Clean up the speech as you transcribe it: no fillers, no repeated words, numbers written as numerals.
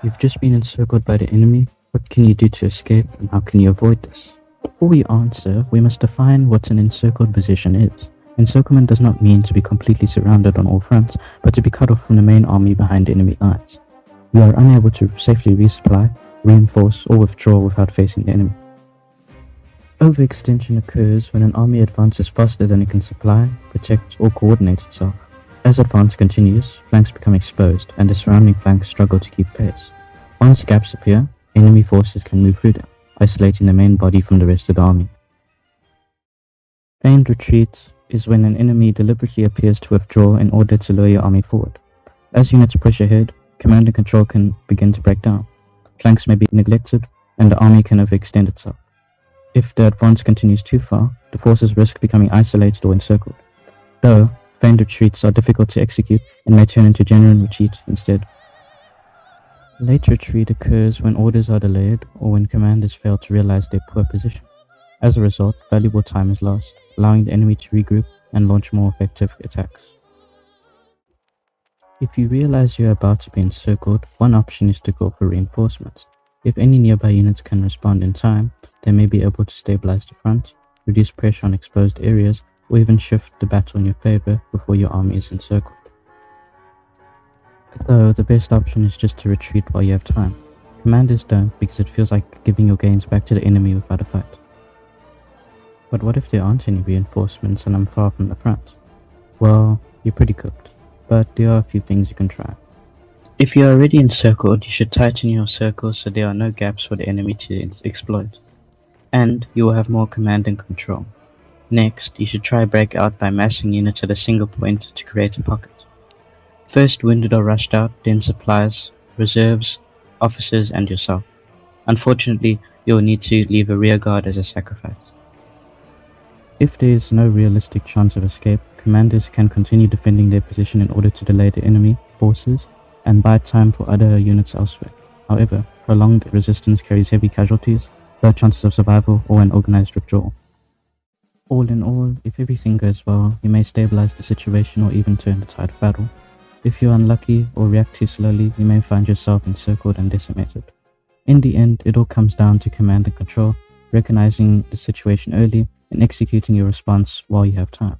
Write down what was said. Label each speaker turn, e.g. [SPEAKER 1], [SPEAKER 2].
[SPEAKER 1] You've just been encircled by the enemy. What can you do to escape, and how can you avoid this? Before we answer, we must define what an encircled position is. Encirclement does not mean to be completely surrounded on all fronts, but to be cut off from the main army behind enemy lines. You are unable to safely resupply, reinforce, or withdraw without facing the enemy. Overextension occurs when an army advances faster than it can supply, protect, or coordinate itself. As advance continues, flanks become exposed, and the surrounding flanks struggle to keep pace. Once gaps appear, enemy forces can move through them, isolating the main body from the rest of the army. Feigned retreat is when an enemy deliberately appears to withdraw in order to lure your army forward. As units push ahead, command and control can begin to break down. Flanks may be neglected, and the army can overextend itself. If the advance continues too far, the forces risk becoming isolated or encircled. Though, feigned retreats are difficult to execute and may turn into genuine retreat instead. Late retreat occurs when orders are delayed or when commanders fail to realize their poor position. As a result, valuable time is lost, allowing the enemy to regroup and launch more effective attacks. If you realize you are about to be encircled, one option is to call for reinforcements. If any nearby units can respond in time, they may be able to stabilize the front, reduce pressure on exposed areas, or even shift the battle in your favor before your army is encircled. Though the best option is just to retreat while you have time. Commanders don't, because it feels like giving your gains back to the enemy without a fight. But what if there aren't any reinforcements and I'm far from the front? Well, you're pretty cooked, but there are a few things you can try. If you are already encircled, you should tighten your circles so there are no gaps for the enemy to exploit, and you will have more command and control. Next, you should try break out by massing units at a single point to create a pocket. First wounded are rushed out, then supplies, reserves, officers, and yourself. Unfortunately, you will need to leave a rear guard as a sacrifice. If there is no realistic chance of escape, commanders can continue defending their position in order to delay the enemy forces and buy time for other units elsewhere. However, prolonged resistance carries heavy casualties, low chances of survival, or an organized withdrawal. All in all, if everything goes well, you may stabilize the situation or even turn the tide of battle. If you're unlucky or react too slowly, you may find yourself encircled and decimated. In the end, it all comes down to command and control, recognizing the situation early, and executing your response while you have time.